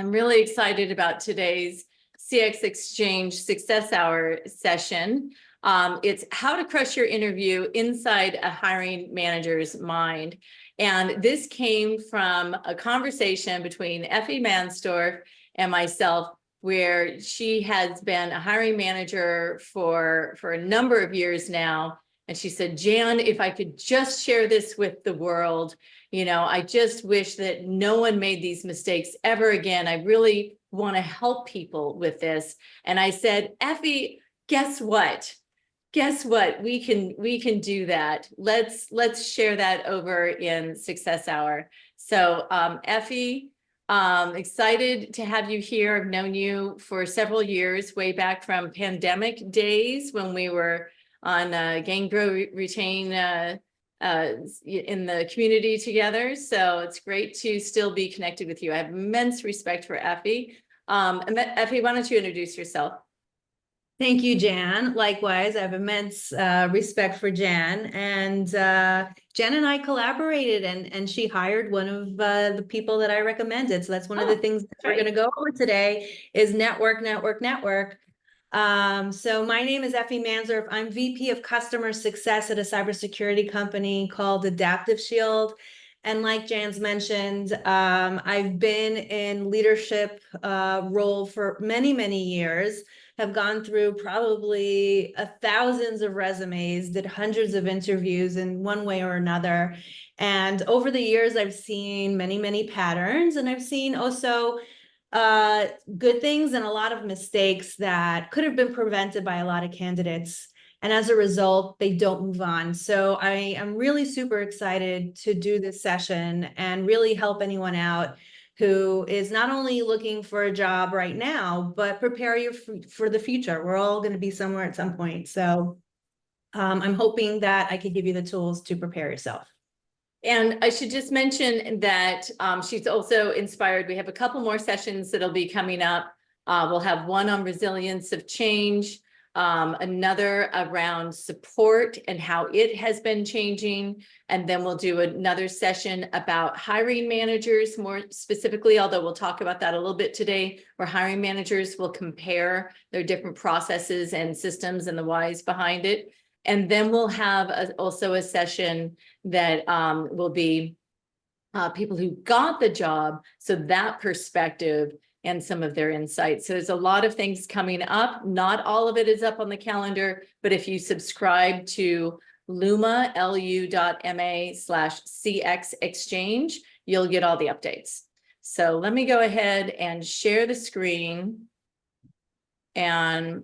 I'm really excited about today's CX Exchange Success Hour session. It's how to crush your interview inside a hiring manager's mind. And this came from a conversation between Effie Mansdorf and myself, where she has been a hiring manager for a number of years now. And she said, Jan, if I could just share this with the world, I just wish that no one made these mistakes ever again. I really want to help people with this. And I said, Effie, guess what? Guess what? We can do that. Let's share that over in Success Hour. So Effie, excited to have you here. I've known you for several years, way back from pandemic days when we were on Gain, Grow, Retain in the community together. So it's great to still be connected with you. I have immense respect for Effie. Effie, why don't you introduce yourself? Thank you, Jan. Likewise, I have immense respect for Jan. And Jan and I collaborated, and she hired one of the people that I recommended. So that's one of the things that we're going to go over today is network. So my name is Effie Mansdorf. I'm VP of Customer Success at a cybersecurity company called Adaptive Shield. And like Jan's mentioned, I've been in leadership role for many, many years, have gone through probably thousands of resumes, did hundreds of interviews in one way or another. And over the years, I've seen many, many patterns, and I've seen also good things and a lot of mistakes that could have been prevented by a lot of candidates. And as a result, they don't move on. So I am really super excited to do this session and really help anyone out who is not only looking for a job right now, but prepare you for the future. We're all going to be somewhere at some point. So I'm hoping that I could give you the tools to prepare yourself. And I should just mention that she's also inspired. We have a couple more sessions that'll be coming up. We'll have one on resilience of change, another around support and how it has been changing. And then we'll do another session about hiring managers more specifically, although we'll talk about that a little bit today, where hiring managers will compare their different processes and systems and the whys behind it. And then we'll have also a session that will be people who got the job, so that perspective and some of their insights. So there's a lot of things coming up. Not all of it is up on the calendar, but if you subscribe to Luma, lu.ma/CX Exchange, you'll get all the updates. So let me go ahead and share the screen. And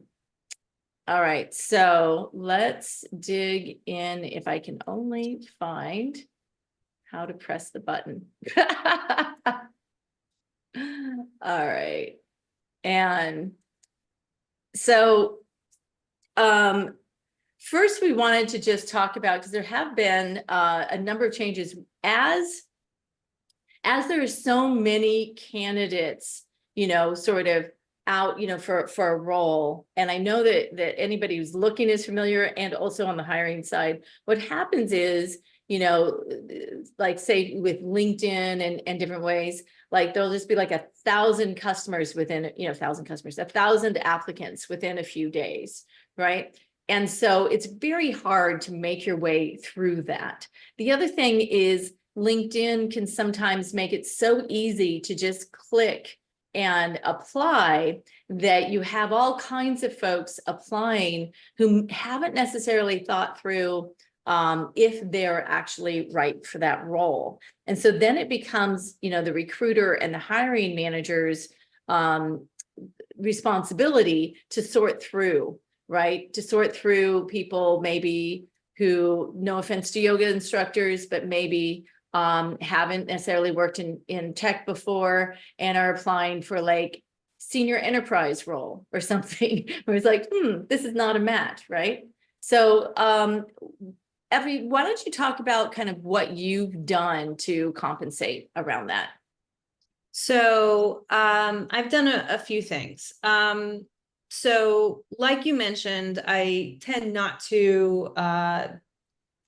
all right, so let's dig in if I can only find how to press the button. All right. And so first we wanted to just talk about, because there have been a number of changes as there are so many candidates, sort of out, for a role. And I know that anybody who's looking is familiar, and also on the hiring side, what happens is, like say with LinkedIn and different ways, like there'll just be like 1,000 customers within, 1,000 applicants within a few days, right? And so it's very hard to make your way through that. The other thing is LinkedIn can sometimes make it so easy to just click and apply that you have all kinds of folks applying who haven't necessarily thought through if they're actually right for that role. And so then it becomes, the recruiter and the hiring manager's responsibility to sort through, right? To sort through people maybe who, no offense to yoga instructors, but maybe haven't necessarily worked in tech before and are applying for like senior enterprise role or something where it's like, this is not a match, right? So Effie, why don't you talk about kind of what you've done to compensate around that? So I've done a few things. So like you mentioned, I tend not to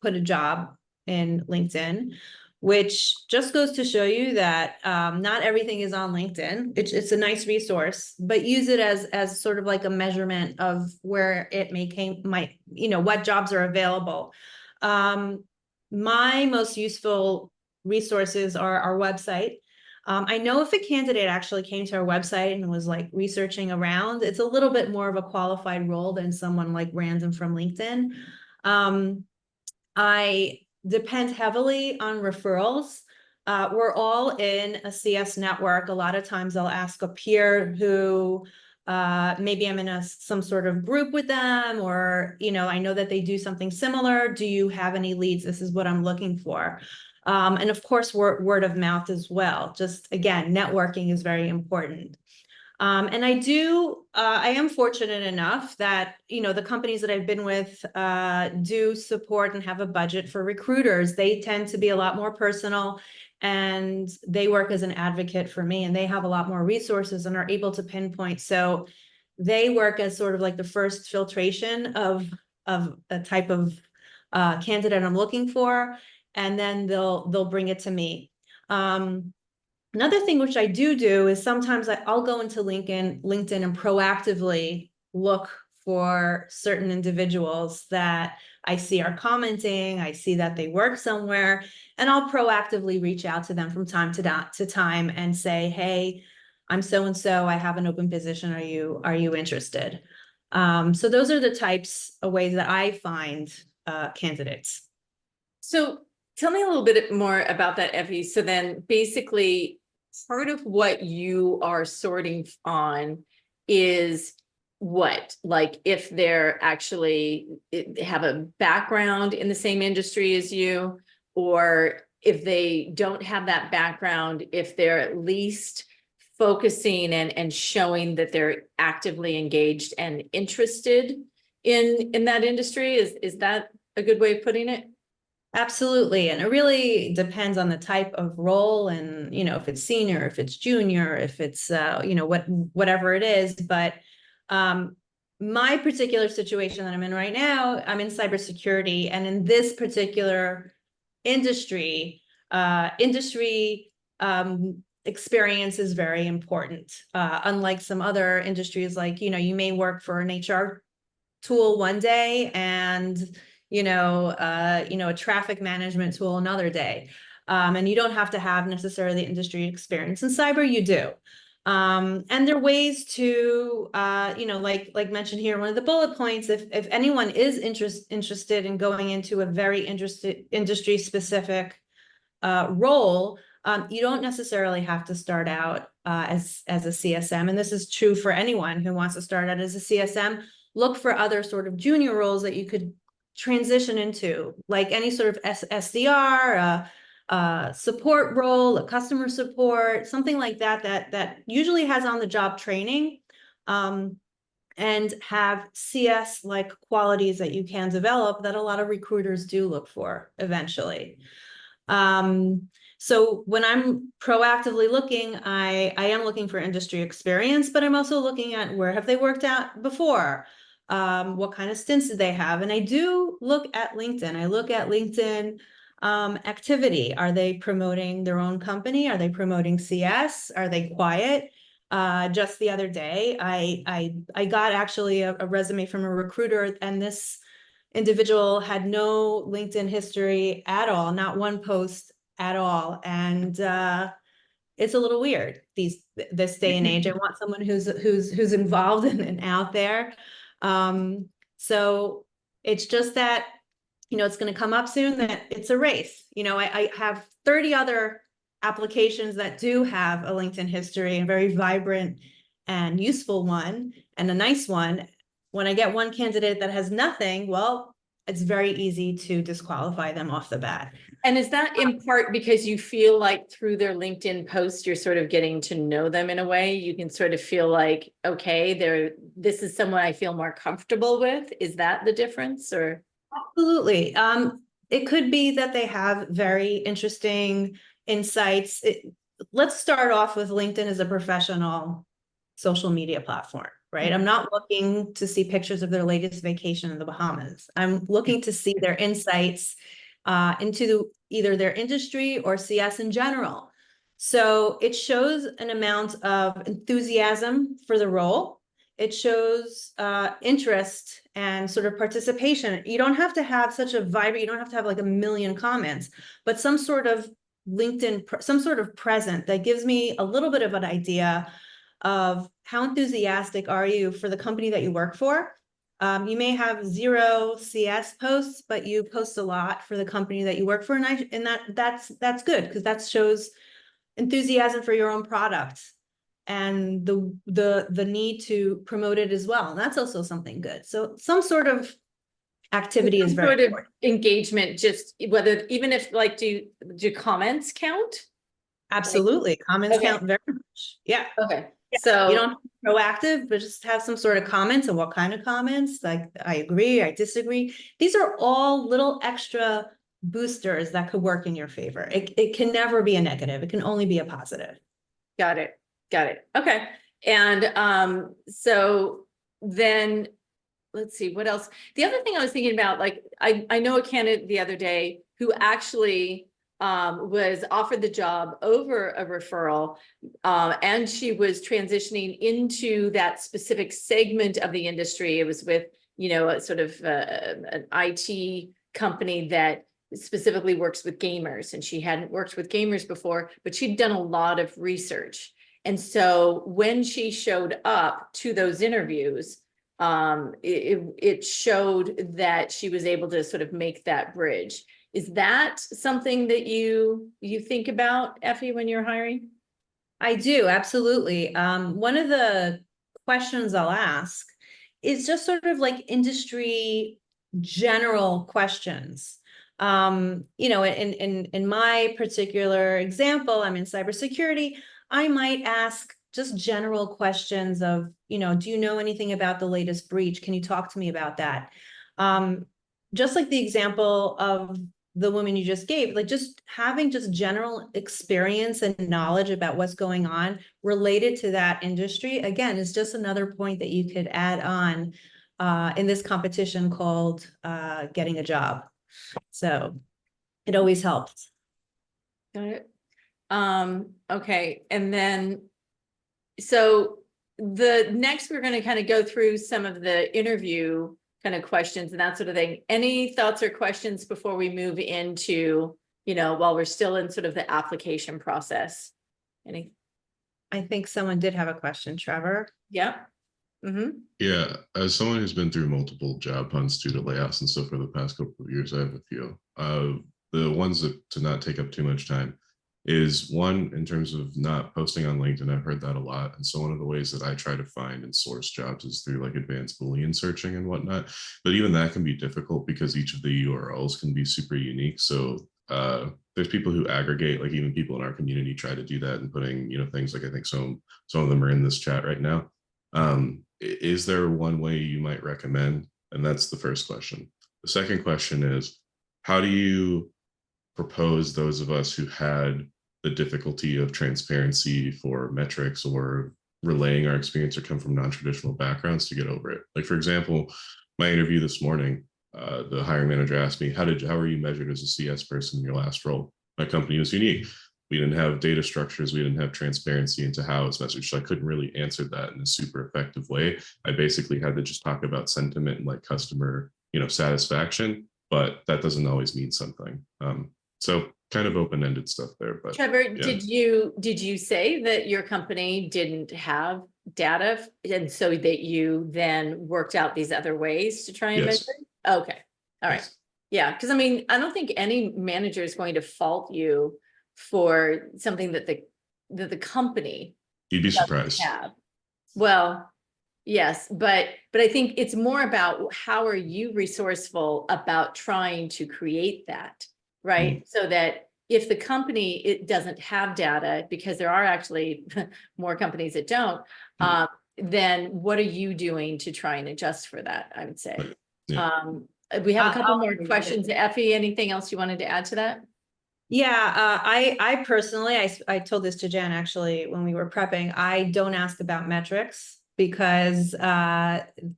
put a job in LinkedIn. which just goes to show you that not everything is on LinkedIn. It's a nice resource, but use it as sort of like a measurement of where it might, what jobs are available. My most useful resources are our website. I know if a candidate actually came to our website and was like researching around, it's a little bit more of a qualified role than someone like random from LinkedIn. I depend heavily on referrals. We're all in a CS network. A lot of times I'll ask a peer who maybe I'm in some sort of group with them, or, I know that they do something similar. Do you have any leads? This is what I'm looking for. And of course, word of mouth as well. Just again, networking is very important. And I am fortunate enough that, the companies that I've been with do support and have a budget for recruiters. They tend to be a lot more personal, and they work as an advocate for me, and they have a lot more resources and are able to pinpoint. So they work as sort of like the first filtration of a type of candidate I'm looking for, and then they'll bring it to me. Another thing which I do is sometimes I'll go into LinkedIn and proactively look for certain individuals that I see are commenting, I see that they work somewhere, and I'll proactively reach out to them from time to time and say, hey, I'm so-and-so, I have an open position, are you interested? So those are the types of ways that I find candidates. So tell me a little bit more about that, Effie. So then basically part of what you are sorting on is what? Like if they're actually have a background in the same industry as you, or if they don't have that background, if they're at least focusing and showing that they're actively engaged and interested in that industry. Is that a good way of putting it? Absolutely. And it really depends on the type of role and, if it's senior, if it's junior, if it's, whatever it is. But my particular situation that I'm in right now, I'm in cybersecurity. And in this particular industry, experience is very important. Unlike some other industries, like, you may work for an HR tool one day and a traffic management tool another day. And you don't have to have necessarily industry experience. In cyber, you do. And there are ways to, like mentioned here, one of the bullet points, if anyone is interested in going into a very industry specific role, you don't necessarily have to start out as a CSM. And this is true for anyone who wants to start out as a CSM. Look for other sort of junior roles that you could transition into, like any sort of SDR, support role, a customer support, something like that usually has on the job training, and have CS like qualities that you can develop that a lot of recruiters do look for eventually. So when I'm proactively looking, I am looking for industry experience, but I'm also looking at where have they worked out before? What kind of stints did they have? And I do look at LinkedIn. I look at LinkedIn activity. Are they promoting their own company? Are they promoting CS? Are they quiet? Just the other day, I got actually a resume from a recruiter, and this individual had no LinkedIn history at all, not one post at all. And it's a little weird this day and age. I want someone who's involved and out there. So it's just that, it's going to come up soon that it's a race. I have 30 other applications that do have a LinkedIn history, a very vibrant and useful one and a nice one. When I get one candidate that has nothing, well, it's very easy to disqualify them off the bat. And is that in part because you feel like through their LinkedIn post, you're sort of getting to know them in a way? You can sort of feel like, okay, this is someone I feel more comfortable with. Is that the difference, or? Absolutely. It could be that they have very interesting insights. Let's start off with LinkedIn as a professional social media platform, right? I'm not looking to see pictures of their latest vacation in the Bahamas. I'm looking to see their insights, into either their industry or CS in general. So it shows an amount of enthusiasm for the role. It shows interest and sort of participation. You don't have to have such a vibrant, you don't have to have like a million comments, but some sort of LinkedIn, some sort of present that gives me a little bit of an idea of how enthusiastic are you for the company that you work for. You may have 0 CS posts, but you post a lot for the company that you work for, and that's good, because that shows enthusiasm for your own product and the need to promote it as well. And that's also something good. So some sort of activity is very important. Engagement, just whether, even if like, do comments count? Absolutely. Comments count very much. Yeah. Okay. So you don't have to be proactive, but just have some sort of comments. And what kind of comments? Like, I agree, I disagree. These are all little extra boosters that could work in your favor. It can never be a negative. It can only be a positive. got it. Okay. And so then let's see what else. The other thing I was thinking about, like, I know a candidate the other day who actually was offered the job over a referral, and she was transitioning into that specific segment of the industry. It was with, a sort of an IT company that specifically works with gamers, and she hadn't worked with gamers before, but she'd done a lot of research. And so when she showed up to those interviews, it showed that she was able to sort of make that bridge. Is that something that you think about, Effie, when you're hiring? I do, absolutely. One of the questions I'll ask is just sort of like industry general questions. In my particular example, I'm in cybersecurity. I might ask just general questions of, do you know anything about the latest breach? Can you talk to me about that? Just like the example of the woman you just gave, like just having just general experience and knowledge about what's going on related to that industry, again, is just another point that you could add on in this competition called getting a job. So it always helps. Got it. Okay. And then, so the next, we're going to kind of go through some of the interview kind of questions and that sort of thing. Any thoughts or questions before we move into, while we're still in sort of the application process? Any? I think someone did have a question, Trevor. Yeah. Mm-hmm. Yeah, as someone who's been through multiple job hunts due to layoffs and stuff for the past couple of years, I have a few. The ones that, to not take up too much time, is one, in terms of not posting on LinkedIn. I've heard that a lot. And so one of the ways that I try to find and source jobs is through like advanced Boolean searching and whatnot. But even that can be difficult because each of the URLs can be super unique. So there's people who aggregate, like even people in our community try to do that and putting, things like, I think some of them are in this chat right now. Is there one way you might recommend? And that's the first question. The second question is, how do you propose those of us who had the difficulty of transparency for metrics or relaying our experience or come from non-traditional backgrounds to get over it? Like, for example, my interview this morning, the hiring manager asked me, how were you measured as a CS person in your last role? My company was unique. We didn't have data structures. We didn't have transparency into how it's measured. So I couldn't really answer that in a super effective way. I basically had to just talk about sentiment and like customer, satisfaction, but that doesn't always mean something. So kind of open-ended stuff there. But Trevor, yeah. did you say that your company didn't have data, and so that you then worked out these other ways to try and Yes. measure? Okay. All right. Yes. Yeah. Because I don't think any manager is going to fault you for something that the company You'd be surprised. have. Well, yes, but I think it's more about how are you resourceful about trying to create that, right? So that if the company, it doesn't have data, because there are actually more companies that don't, then what are you doing to try and adjust for that? I would say. Right. Yeah. We have a couple more questions. Effie, anything else you wanted to add to that? Yeah, I personally, I told this to Jen actually when we were prepping, I don't ask about metrics because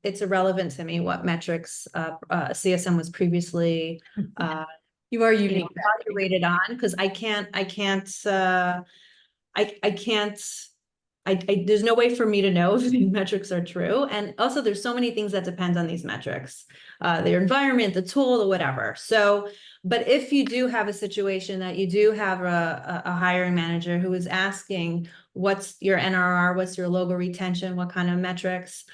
it's irrelevant to me what metrics CSM was previously You are you unique. know, evaluated on, because there's no way for me to know if these metrics are true. And also there's so many things that depend on these metrics, their environment, the tool, the whatever. So, but if you do have a situation that you do have a hiring manager who is asking, what's your NRR, what's your logo retention, what kind of metrics,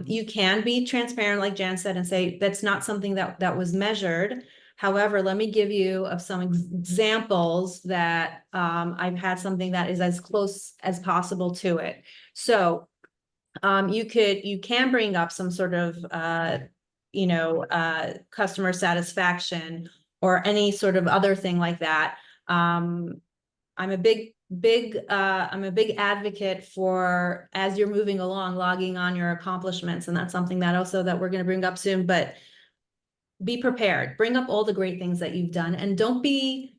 you can be transparent, like Jan said, and say, that's not something that was measured. However, let me give you of some examples that I've had something that is as close as possible to it. So you can bring up some sort of customer satisfaction or any sort of other thing like that. I'm a big advocate for, as you're moving along, logging on your accomplishments, and that's something that also that we're going to bring up soon. But be prepared, bring up all the great things that you've done, and don't be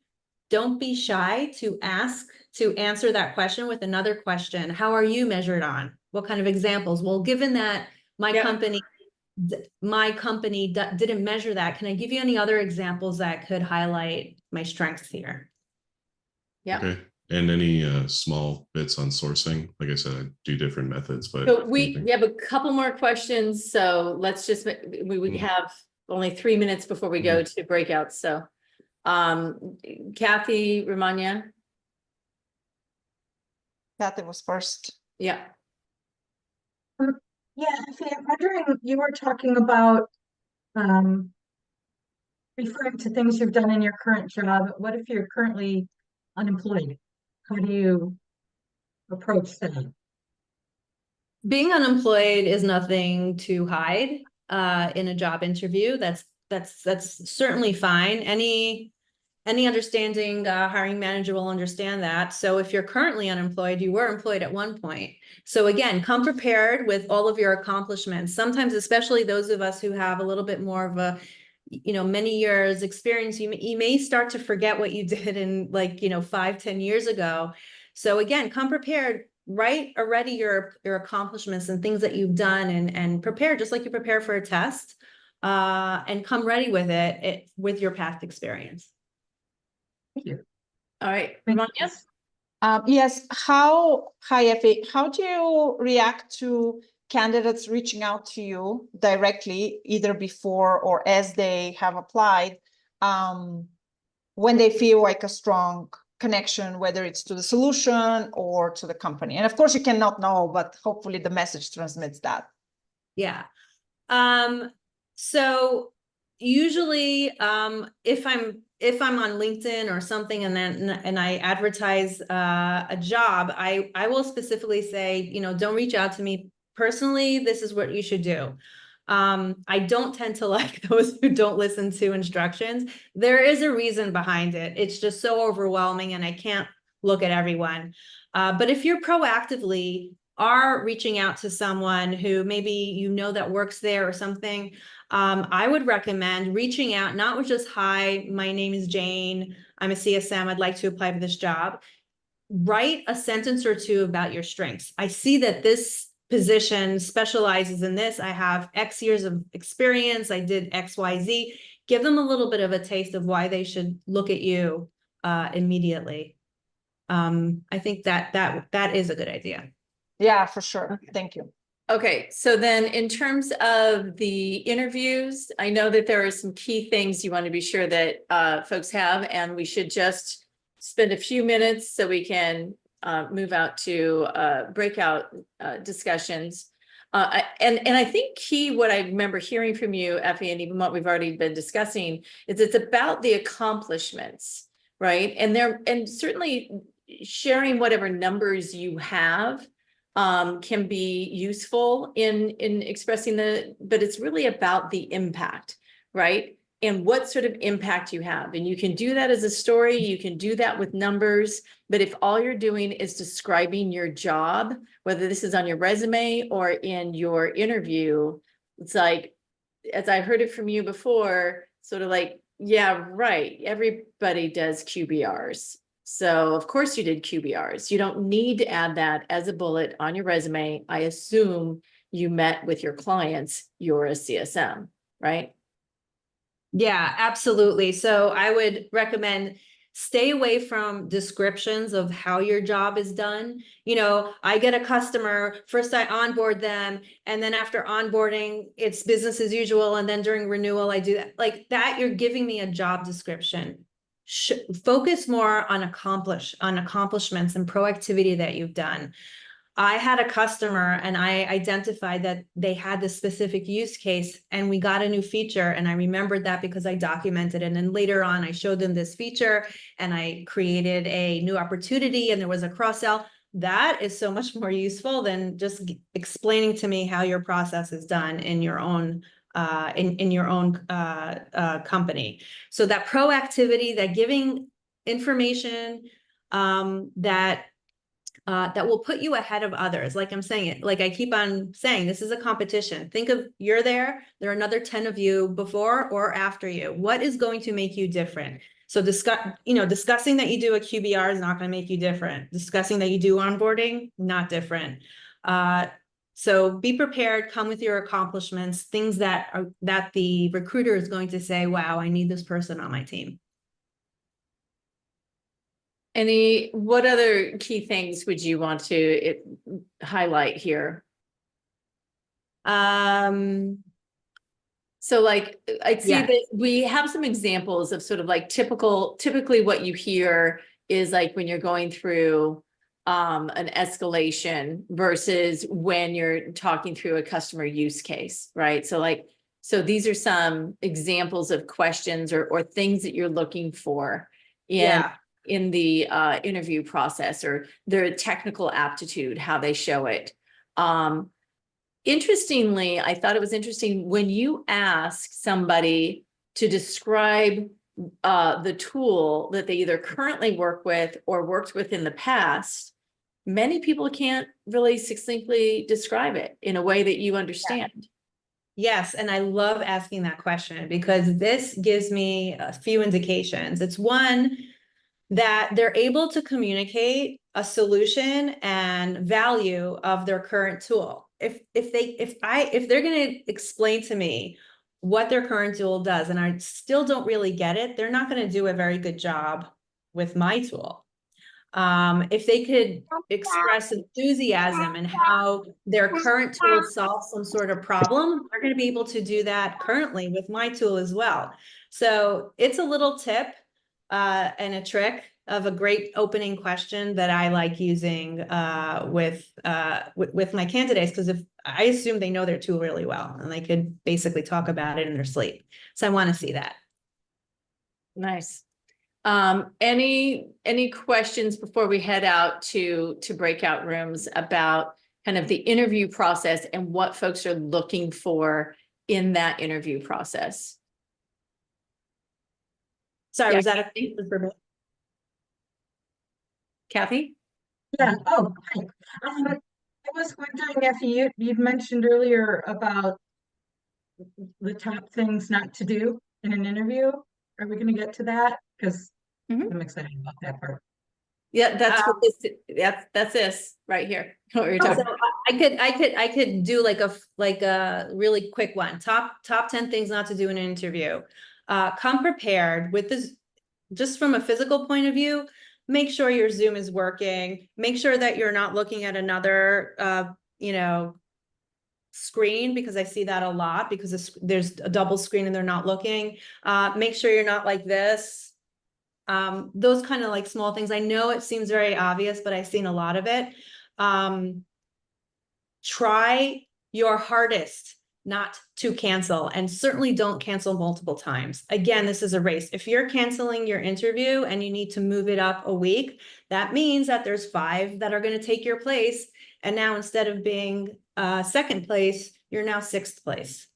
shy to answer that question with another question. How are you measured on? What kind of examples? Well, given that my company didn't measure that, can I give you any other examples that could highlight my strengths here? Yeah. Okay. And any small bits on sourcing? Like I said, I do different methods, but So we have a couple more questions. So let's just, we have only 3 minutes before we go to breakouts. So Kathy Ramanya. Kathy was first. Yeah. Yeah, Effie, I'm wondering, you were talking about referring to things you've done in your current job. What if you're currently unemployed? How do you approach that? Being unemployed is nothing to hide in a job interview. That's certainly fine. Any understanding hiring manager will understand that. So if you're currently unemployed, you were employed at one point. So again, come prepared with all of your accomplishments. Sometimes, especially those of us who have a little bit more of a, many years experience, you may start to forget what you did in 5-10 years ago. So again, come prepared, write already your accomplishments and things that you've done, and prepare just like you prepare for a test, and come ready with it with your past experience. Thank you. All right. Thank Ramanya? you. Yes. Hi, Effie. How do you react to candidates reaching out to you directly, either before or as they have applied, when they feel like a strong connection, whether it's to the solution or to the company? And of course, you cannot know, but hopefully the message transmits that. Yeah. So usually, if I'm on LinkedIn or something, and I advertise a job, I will specifically say, don't reach out to me personally. This is what you should do. I don't tend to like those who don't listen to instructions. There is a reason behind it. It's just so overwhelming, and I can't look at everyone. But if you're proactively are reaching out to someone who maybe that works there or something, I would recommend reaching out, not with just, hi, my name is Jane, I'm a CSM, I'd like to apply for this job. Write a sentence or two about your strengths. I see that this position specializes in this. I have X years of experience. I did XYZ. Give them a little bit of a taste of why they should look at you immediately. I think that is a good idea. Yeah, for sure. Thank you. Okay, so then in terms of the interviews, I know that there are some key things you want to be sure that folks have, and we should just spend a few minutes so we can move out to breakout discussions. And I think what I remember hearing from you, Effie, and even what we've already been discussing, is it's about the accomplishments, right? And certainly sharing whatever numbers you have can be useful in expressing but it's really about the impact, right? And what sort of impact you have. And you can do that as a story, you can do that with numbers, but if all you're doing is describing your job, whether this is on your resume or in your interview, it's like, as I heard it from you before, sort of like, yeah, right, everybody does QBRs. So of course you did QBRs. You don't need to add that as a bullet on your resume. I assume you met with your clients, you're a CSM, right? Yeah, absolutely. So I would recommend stay away from descriptions of how your job is done. You know, I get a customer, first I onboard them, and then after onboarding, it's business as usual. And then during renewal, I do that. Like that, you're giving me a job description. Focus more on accomplishments and proactivity that you've done. I had a customer and I identified that they had this specific use case and we got a new feature. And I remembered that because I documented it. And then later on, I showed them this feature and I created a new opportunity and there was a cross sell. That is so much more useful than just explaining to me how your process is done in your own company. So that proactivity, that giving information that will put you ahead of others. Like I'm saying it, like I keep on saying, this is a competition. Think of you're there are another 10 of you before or after you. What is going to make you different? So discussing that you do a QBR is not going to make you different. Discussing that you do onboarding, not different. So be prepared, come with your accomplishments, things that the recruiter is going to say, wow, I need this person on my team. What other key things would you want to highlight here? So like, I see that we have some examples of sort of like typically what you hear is like when you're going through an escalation versus when you're talking through a customer use case, right? So these are some examples of questions or things that you're looking for in the interview process, or their technical aptitude, how they show it. Interestingly, I thought it was interesting when you ask somebody to describe the tool that they either currently work with or worked with in the past, many people can't really succinctly describe it in a way that you understand. Yes, and I love asking that question because this gives me a few indications. It's one, that they're able to communicate a solution and value of their current tool. If they're going to explain to me what their current tool does and I still don't really get it, they're not going to do a very good job with my tool. If they could express enthusiasm and how their current tool solves some sort of problem, they're going to be able to do that currently with my tool as well. So it's a little tip and a trick of a great opening question that I like using with my candidates, because if I assume they know their tool really well and they could basically talk about it in their sleep. So I want to see that. Nice. Any questions before we head out to breakout rooms about kind of the interview process and what folks are looking for in that interview process? Sorry, was that a thing for me? Kathy? Yeah. Oh, hi. I was wondering, Effie, you'd mentioned earlier about the top things not to do in an interview. Are we going to get to that? Because I'm excited about that part. Yeah, that's this right here. What we're talking about. I could do like a really quick one. Top 10 things not to do in an interview. Come prepared with this, just from a physical point of view. Make sure your Zoom is working. Make sure that you're not looking at another, screen, because I see that a lot because there's a double screen and they're not looking. Make sure you're not like this. Those kind of like small things. I know it seems very obvious, but I've seen a lot of it. Try your hardest not to cancel, and certainly don't cancel multiple times. Again, this is a race. If you're canceling your interview and you need to move it up a week, that means that there's 5 that are going to take your place. And now instead of being second place, you're now 6th place.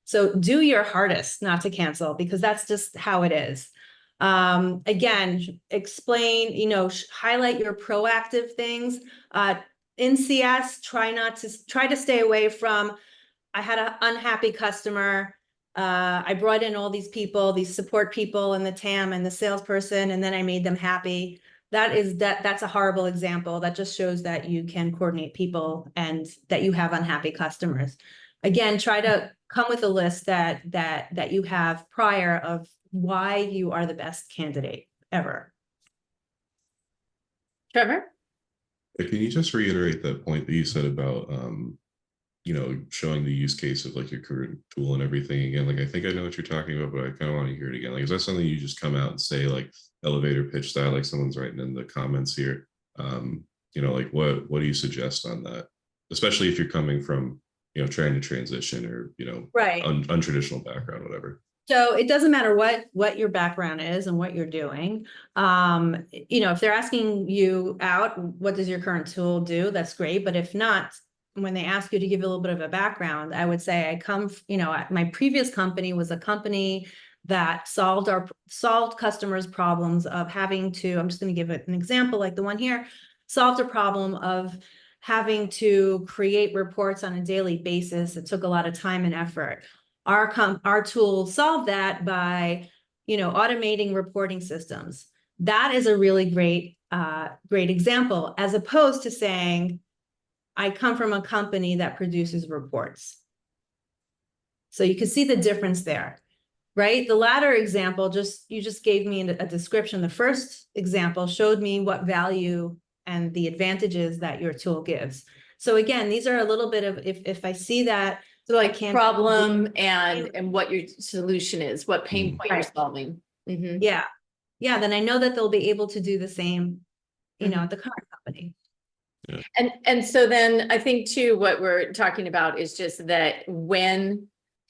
So do your hardest not to cancel, because that's just how it is. Again, explain, highlight your proactive things. In CS, try to stay away from, I had an unhappy customer. I brought in all these people, these support people and the TAM and the salesperson, and then I made them happy. That's a horrible example. That just shows that you can coordinate people and that you have unhappy customers. again, try to come with a list that you have prior of why you are the best candidate ever. Trevor? Can you just reiterate that point that you said about, showing the use case of like your current tool and everything again? Like, I think I know what you're talking about, but I kind of want to hear it again. Like, is that something you just come out and say, like elevator pitch style, like someone's writing in the comments here? Like what do you suggest on that? Especially if you're coming from, trying to transition or, Right. untraditional background, whatever. So it doesn't matter what your background is and what you're doing. If they're asking you out, what does your current tool do? That's great. But if not, when they ask you to give a little bit of a background, I would say I come, my previous company was a company that solved customers' problems of having to, I'm just going to give it an example, like the one here, solved a problem of having to create reports on a daily basis. It took a lot of time and effort. Our tool solved that by, automating reporting systems. That is a really great example, as opposed to saying, I come from a company that produces reports. So you can see the difference there, right? The latter example, you just gave me a description. The first example showed me what value and the advantages that your tool gives. So again, these are a little bit of, if I see that, So like problem and what your solution is, what pain point you're solving. Mm-hmm. Yeah. Then I know that they'll be able to do the same, at the current company. Yeah. And so then I think too, what we're talking about is just that when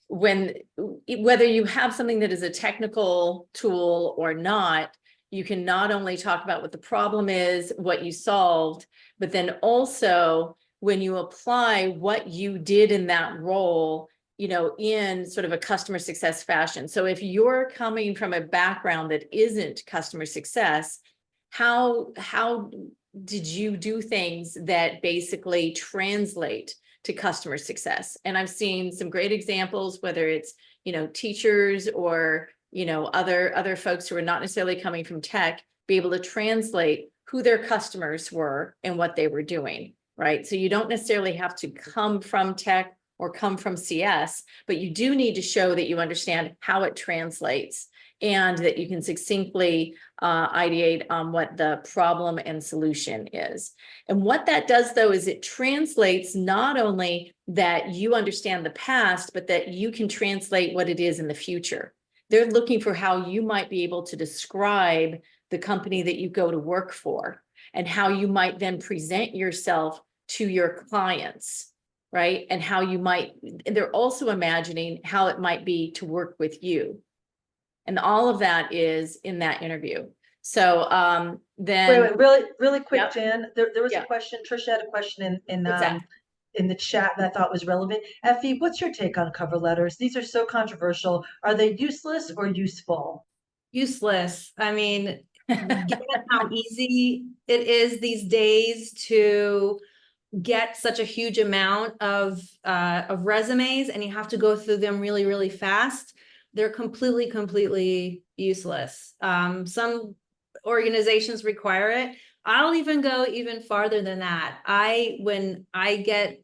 whether you have something that is a technical tool or not, you can not only talk about what the problem is, what you solved, but then also when you apply what you did in that role, in sort of a customer success fashion. So if you're coming from a background that isn't customer success, how did you do things that basically translate to customer success? And I've seen some great examples, whether it's, teachers or, other folks who are not necessarily coming from tech, be able to translate who their customers were and what they were doing, right? So you don't necessarily have to come from tech or come from CS, but you do need to show that you understand how it translates and that you can succinctly ideate on what the problem and solution is. And what that does, though, is it translates not only that you understand the past, but that you can translate what it is in the future. They're looking for how you might be able to describe the company that you go to work for and how you might then present yourself to your clients, right? And how you might, and they're also imagining how it might be to work with you. And all of that is in that interview. So then wait, really quick, Yep. Jan, there was Yeah. a question, Trisha had a question What's that? in the chat that I thought was relevant. Effie, what's your take on cover letters? These are so controversial. Are they useless or useful? Useless. I mean, given how easy it is these days to get such a huge amount of resumes, and you have to go through them really, really fast, they're completely useless. Some organizations require it. I'll even go even farther than that. When I get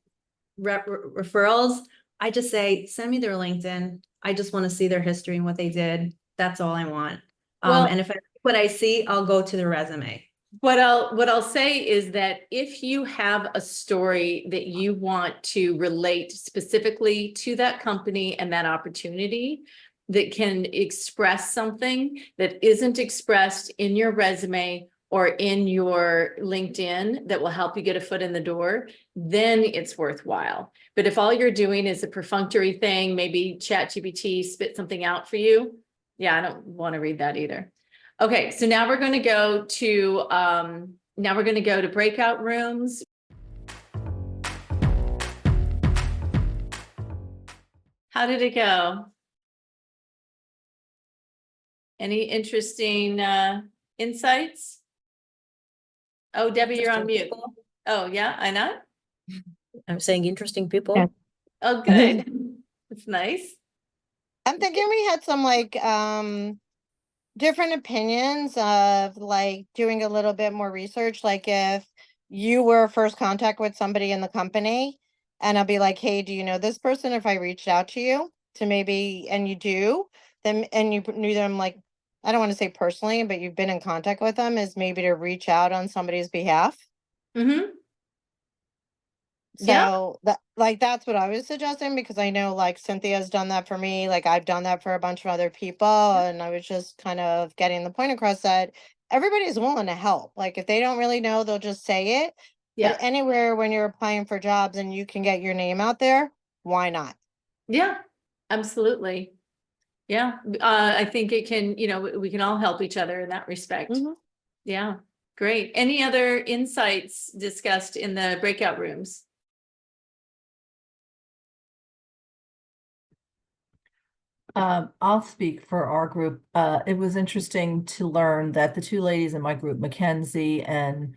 referrals, I just say, send me their LinkedIn. I just want to see their history and what they did. That's all I want. Well, and if what I see, I'll go to the resume. What I'll say is that if you have a story that you want to relate specifically to that company and that opportunity that can express something that isn't expressed in your resume or in your LinkedIn that will help you get a foot in the door, then it's worthwhile. But if all you're doing is a perfunctory thing, maybe ChatGPT spit something out for you, yeah, I don't want to read that either. Okay, so now we're going to go to breakout rooms. How did it go? Any interesting insights? Oh, Debbie, you're on mute. Oh, yeah, I know. I'm saying interesting people. Yeah. Oh, good. That's nice. I'm thinking we had some different opinions of doing a little bit more research. Like if you were first contact with somebody in the company, And I'll be like, hey, do you know this person? If I reached out to you to maybe, and you do, then, and you knew them, like, I don't want to say personally, but you've been in contact with them, is maybe to reach out on somebody's behalf. Mm-hmm. Yeah. So that, like, that's what I was suggesting, because I know like Cynthia's done that for me. Like I've done that for a bunch of other people. And I was just kind of getting the point across that everybody's willing to help. Like if they don't really know, they'll just say it. Yeah. But anywhere when you're applying for jobs and you can get your name out there, why not? Yeah, absolutely. Yeah, I think it can, we can all help each other in that respect. Mhm. Yeah, great. Any other insights discussed in the breakout rooms? I'll speak for our group. It was interesting to learn that the two ladies in my group, Mackenzie and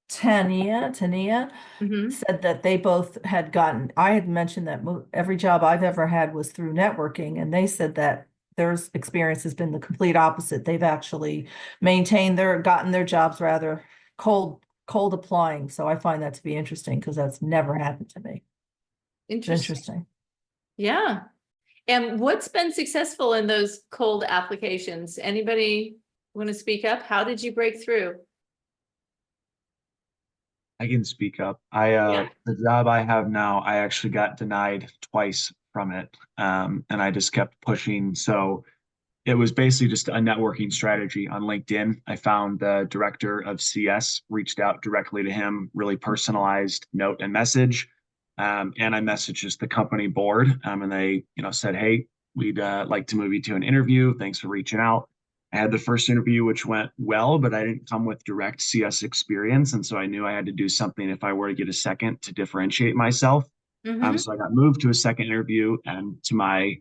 Tania, Mhm. said that they both had gotten, I had mentioned that every job I've ever had was through networking, and they said that their experience has been the complete opposite. They've actually gotten their jobs rather cold applying. So I find that to be interesting because that's never happened to me. It's interesting. Yeah. And what's been successful in those cold applications? Anybody want to speak up? How did you break through? I can speak up. The job I have now, I actually got denied twice from it. And I just kept pushing. So it was basically just a networking strategy on LinkedIn. I found the director of CS, reached out directly to him, really personalized note and message. And I messaged just the company board, and they, said, "Hey, we'd like to move you to an interview. Thanks for reaching out." I had the first interview, which went well, but I didn't come with direct CS experience, and so I knew I had to do something if I were to get a second to differentiate myself. Mhm. So I got moved to a second interview, and to my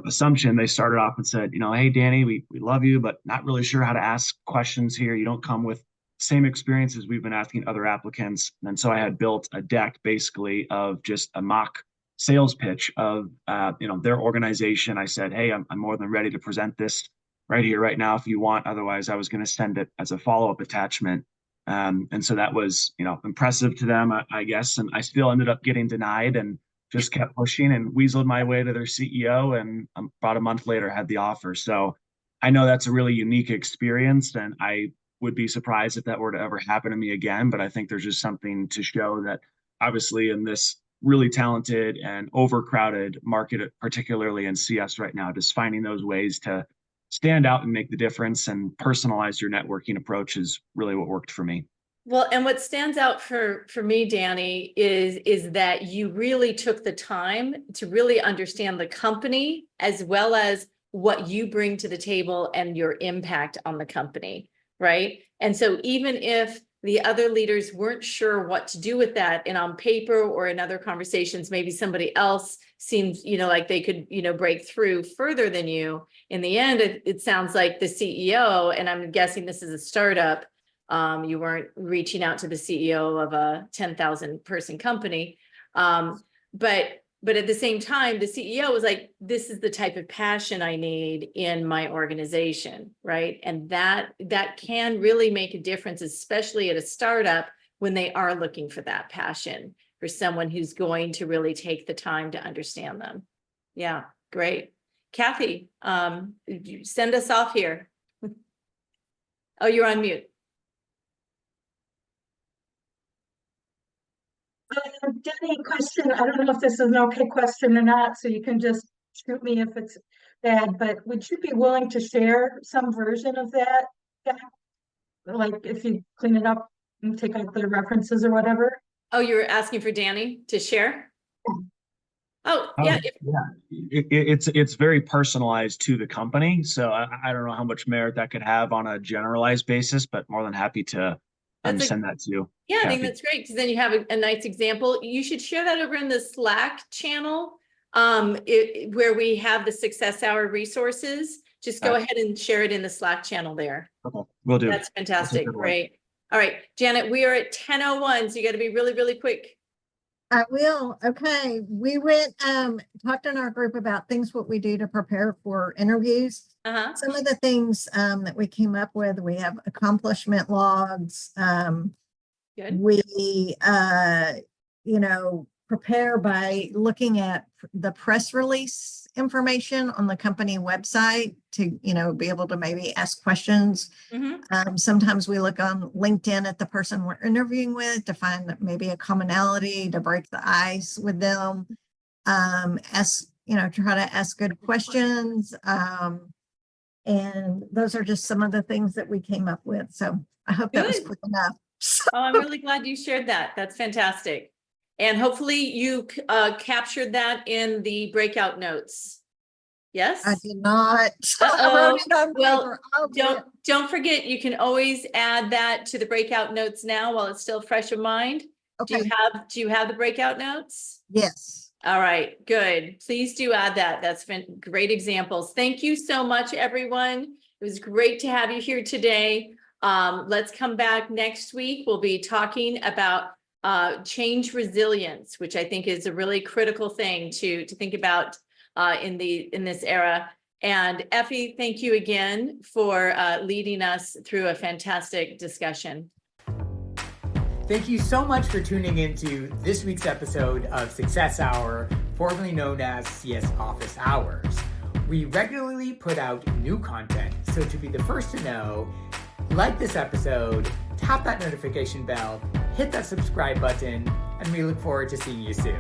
assumption, they started off and said, "Hey, Danny, we love you, but not really sure how to ask questions here. You don't come with same experiences we've been asking other applicants." And so I had built a deck basically of just a mock sales pitch of their organization. I said, "Hey, I'm more than ready to present this right here, right now, if you want. Otherwise, I was going to send it as a follow-up attachment." And so that was, impressive to them, I guess. And I still ended up getting denied and just kept pushing and weaseled my way to their CEO. And about a month later, had the offer. So I know that's a really unique experience. And I would be surprised if that were to ever happen to me again. But I think there's just something to show that obviously in this really talented and overcrowded market, particularly in CS right now, just finding those ways to stand out and make the difference and personalize your networking approach is really what worked for me. Well, and what stands out for me, Danny, is that you really took the time to really understand the company as well as what you bring to the table and your impact on the company, right? And so even if the other leaders weren't sure what to do with that, and on paper or in other conversations, maybe somebody else seems, like they could, break through further than you. In the end, it sounds like the CEO, and I'm guessing this is a startup. You weren't reaching out to the CEO of a 10,000 person company. But at the same time, the CEO was like, this is the type of passion I need in my organization, right? And that can really make a difference, especially at a startup when they are looking for that passion, for someone who's going to really take the time to understand them. Yeah, great. Kathy, send us off here. Oh, you're on mute. Danny, question. I don't know if this is an okay question or not, so you can just shoot me if it's bad, but would you be willing to share some version of that? Yeah. Like if you clean it up and take out the references or whatever? Oh, you're asking for Danny to share? Oh, yeah. It's very personalized to the company. So I don't know how much merit that could have on a generalized basis, but more than happy to send that to you. Yeah, I think that's great, because then you have a nice example. You should share that over in the Slack channel, where we have the Success Hour resources. Just go ahead and share it in the Slack channel there. Okay, will do. That's fantastic. Great. All right, Janet, we are at 10:01, so you got to be really, really quick. I will. Okay. We went, talked in our group about things, what we do to prepare for interviews. Some of the things that we came up with, we have accomplishment logs. Good. We, prepare by looking at the press release information on the company website to, be able to maybe ask questions. Sometimes we look on LinkedIn at the person we're interviewing with to find maybe a commonality to break the ice with them. Try to ask good questions. And those are just some of the things that we came up with. So I hope that was Good. quick enough. Oh, I'm really glad you shared that. That's fantastic. And hopefully you captured that in the breakout notes. Yes? I did not. Uh-oh. I wrote it on Well, paper. Oh, dear. don't forget, you can always add that to the breakout notes now while it's still fresh in mind. Okay. Do you have the breakout notes? Yes. All right, good. Please do add that. That's been great examples. Thank you so much, everyone. It was great to have you here today. Let's come back next week. We'll be talking about change resilience, which I think is a really critical thing to think about in this era. And Effie, thank you again for leading us through a fantastic discussion. Thank you so much for tuning into this week's episode of Success Hour, formerly known as CS Office Hours. We regularly put out new content, so to be the first to know, like this episode, tap that notification bell, hit that subscribe button, and we look forward to seeing you soon.